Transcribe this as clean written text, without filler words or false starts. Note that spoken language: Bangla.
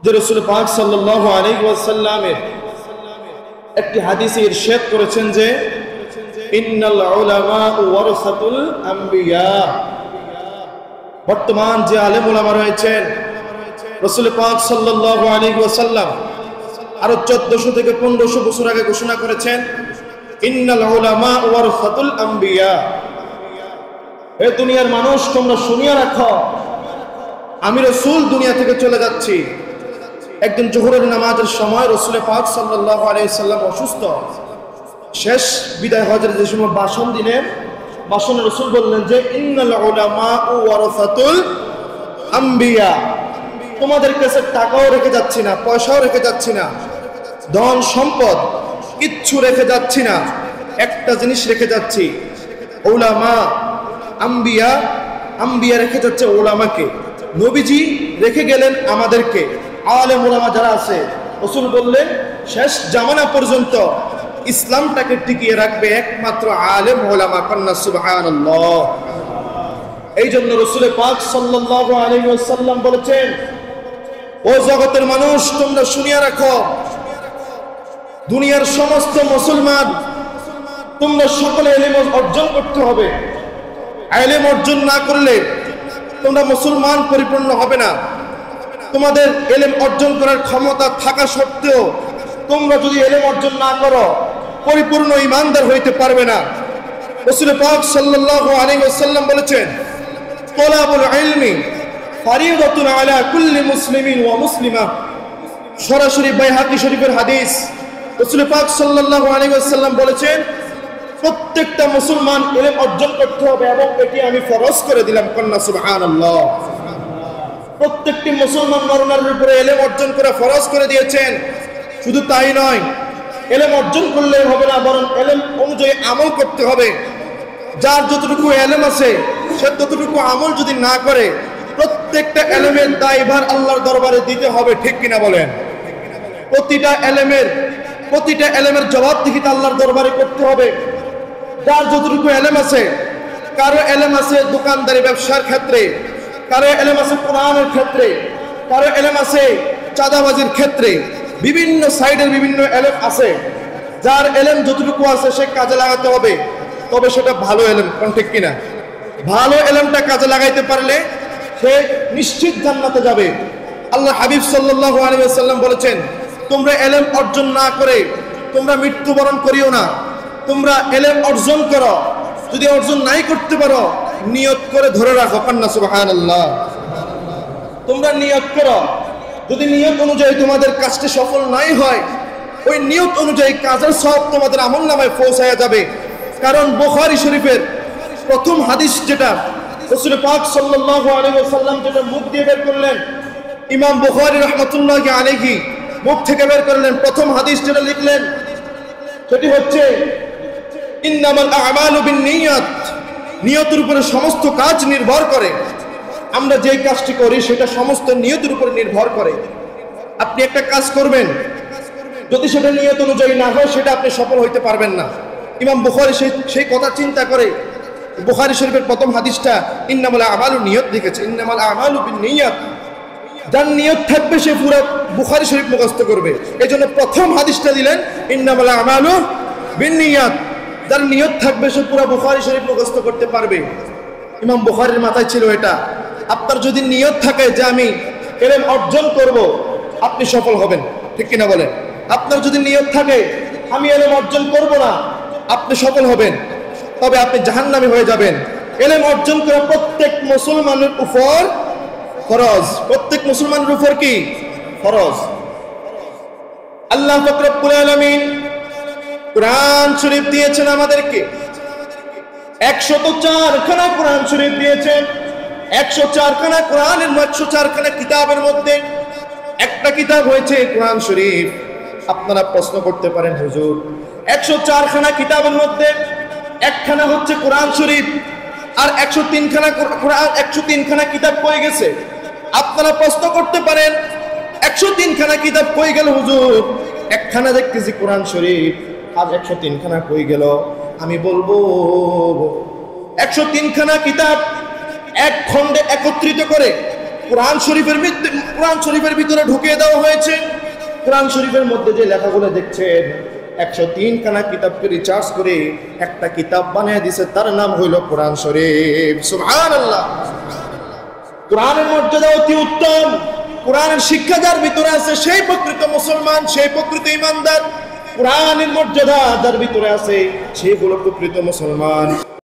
যে রাসূল পাক সাল্লাল্লাহু আলাইহি ওয়াসাল্লামের একটি হাদিসে ইরশাদ করেছেন যে ইন্নাল উলামা ওয়ারাসাতুল আম্বিয়া। বর্তমান যে আলেম উলামা রয়েছেন, রাসূল পাক সাল্লাল্লাহু আলাইহি ওয়াসাল্লাম আরো 1400 থেকে 1500 বছর আগে ঘোষণা করেছেন ইন্নাল উলামা ওয়ারাসাতুল আম্বিয়া। হে দুনিয়ার মানুষ, তোমরা শুনিয়া রাখো, আমি রাসূল দুনিয়া থেকে চলে যাচ্ছি। একদিন জোহরের নামাজের সময় রাসূল পাক সাল্লাল্লাহু আলাইহি ওয়াসাল্লাম অসুস্থ। শেষ বিদায় হজের যে সময় ভাষণ দিলেন, ভাষণে রাসূল বললেন যে ইন্নাল উলামা ওয়ারাসাতুল আম্বিয়া। তোমাদের কাছে টাকাও রেখে যাচ্ছি না, পয়সাও রেখে যাচ্ছি না, ধন সম্পদ কিচ্ছু রেখে যাচ্ছি না, একটা জিনিস রেখে যাচ্ছি, উলামা। আম্বিয়া, আম্বিয়া রেখে যাচ্ছে উলামাকে। নবীজি রেখে গেলেন আমাদেরকে, আলেম উলামা যারা আছে। রাসূল বললেন শেষ জামানা পর্যন্ত ইসলামটাকে টিকিয়ে রাখবে একমাত্র আলেম উলামা। কন্যা সুবহানাল্লাহ। এই জন্য রাসূল পাক সাল্লাল্লাহু আলাইহি ওয়াসাল্লাম বলেছেন, ও জগতের মানুষ, তোমরা শুনিয়া রাখো, দুনিয়ার সমস্ত মুসলমান তোমরা সকলে ইলম অর্জন করতে হবে। ইলম অর্জন না করলে তোমরা মুসলমান পরিপূর্ণ হবে না। তোমাদের ইলম অর্জন করার ক্ষমতা থাকা সত্ত্বেও তোমরা যদি ইলম অর্জন না করো, পরিপূর্ণ ঈমানদার হইতে পারবে না। রাসূল পাক সাল্লাল্লাহু আলাইহি ওয়াসাল্লাম বলেছেন, তালাবুল ইলমি ফারিদাতুন আলা কুল্লি মুসলিমিন ওয়া মুসলিমা। সরাসরি বাইহাকি শরীফের হাদিস। রাসূল পাক সাল্লাল্লাহু আলাইহি ওয়াসাল্লাম বলেছেন, প্রত্যেকটা মুসলমান ইলম অর্জন করতে হবে এবং এটি আমি ফরজ করে দিলাম। কন্যা সুবহানাল্লাহ। প্রত্যেকটি মুসলমান নরনারীর উপরে ইলম অর্জন করা ফরজ করে দিয়েছেন। শুধু তাই নয়, ইলম অর্জন করলে হবে না, বরং ইলম অনুযায়ী আমল করতে হবে। যার যতটুকু ইলম আছে সে ততটুকু আমল যদি না করে, প্রত্যেকটা ইলমের দায়ভার আল্লাহর দরবারে দিতে হবে। ঠিক কিনা বলেন? প্রতিটা ইলমের জবাবদিহিতা আল্লাহর দরবারে করতে হবে। যার যতটুকু ইলম আছে, কারো ইলম আছে দোকানদারি ব্যবসার ক্ষেত্রে, কারো ইলম আছে কোরআনের ক্ষেত্রে, কারো ইলম আছে চাঁদাবাজির ক্ষেত্রে, বিভিন্ন সাইডের বিভিন্ন ইলম আছে। যার ইলম যতটুকু আছে সে কাজে লাগাতে হবে, তবে সেটা ভালো ইলম। কোন ঠিক কিনা? ভালো ইলমটা কাজে লাগাইতে পারলে সে নিশ্চিত জান্নাতে যাবে। আল্লাহ হাবিব সাল্লাল্লাহু আলাইহি ওয়াসাল্লাম বলেছেন, তোমরা ইলম অর্জন না করে তোমরা মৃত্যুবরণ করিও না, তোমরা ইলম অর্জন করো। যদি অর্জন নাই করতে পারো, নিয়ত করে ধরে রাখো। কন্যা সুবহানাল্লাহ। তোমরা নিয়ত করো, যদি নিয়ত অনুযায়ী তোমাদের কাজটি সফল নাই হয়, ওই নিয়ত অনুযায়ী কাজের সওয়াব তোমাদের আমলনামায় পৌঁছায়া যাবে। কারণ বুখারী শরীফের প্রথম হাদিস যেটা রাসূল পাক সাল্লাল্লাহু আলাইহি ওয়াসাল্লাম যেটা মুখ দিয়ে বের করলেন, ইমাম বুখারী রাহমাতুল্লাহি আলাইহি মুখ থেকে বের করলেন, প্রথম হাদিস যেটা লিখলেন সেটি হচ্ছে ইন্নামাল আ'মালু বিন্নিয়াত। নিয়তের উপরে সমস্ত কাজ নির্ভর করে। আমরা যে কাজটি করি সেটা সমস্ত নিয়তের উপরে নির্ভর করে। আপনি একটা কাজ করবেন, যদি সেটা নিয়ত অনুযায়ী না হয়, সেটা আপনি সফল হইতে পারবেন না। ইমাম বুখারী সেই কথা চিন্তা করে বুখারী শরীফের প্রথম হাদিসটা ইন্নামাল আ'মালু নিয়ত লিখেছে, ইন্নামাল আ'মালু বিন্নিয়াত। যার নিয়ত থাকবে সে পুরো বুখারী শরীফ মুখস্থ করবে। এই জন্য প্রথম হাদিসটা দিলেন ইন্নামাল আ'মালু বিন্নিয়াত। যার নিয়ত থাকবে সে পুরো বুখারী শরীফ মুখস্থ করতে পারবে। ইমাম বুখারীর মাথায় ছিল এটা। আপনার যদি নিয়ত থাকে যে আমি ইলম অর্জন করব, আপনি সফল হবেন। ঠিক কিনা বলেন? আপনার যদি নিয়ত থাকে আমি ইলম অর্জন করব না, আপনি সফল হবেন, তবে আপনি জাহান্নামী হয়ে যাবেন। ইলম অর্জন করা প্রত্যেক মুসলমানের উপর ফরজ। প্রত্যেক মুসলমানের উপর কি ফরজ? আল্লাহ পাক রব্বুল আলামিন কুরআন শরীফ দিয়েছেন আমাদেরকে, 104 খানা কুরআন শরীফ দিয়েছেন। 104 খানা কোরআনের 104 খানা কিতাবের মধ্যে একটা কিতাব হয়েছে কোরআন শরীফ। আপনারা প্রশ্ন করতে পারেন, হুজুর 104 খানা কিতাবের মধ্যে একখানা হচ্ছে কোরআন শরীফ, আর 103 খানা কোরআন 103 খানা কিতাব কই গেছে? আপনারা প্রশ্ন করতে পারেন 103 খানা কিতাব কই গেল হুজুর? একখানা দেখতেছি কোরআন শরীফ, আর 103 খানা কই গেল? আমি বলবো 103 খানা কিতাব এক খণ্ডে একত্রিত করে কোরআন শরীফের ভিতরে ঢুকিয়ে দেওয়া হয়েছে। কোরআন শরীফের মধ্যে যে লেখাগুলো দেখছেন 103 খানা কিতাবকে রিচার্জ করে একটা কিতাব বানিয়ে দিয়েছে, তার নাম হইল কোরআন শরীফ। সুবহানাল্লাহ। কোরআনের মর্যাদা অতি উত্তম। কোরআনের শিক্ষা যার ভিতরে আছে সেই প্রকৃত মুসলমান, সেই প্রকৃত ইমানদার। কোরআনের মর্যাদা যার ভিতরে আছে সেই হলো প্রকৃত মুসলমান।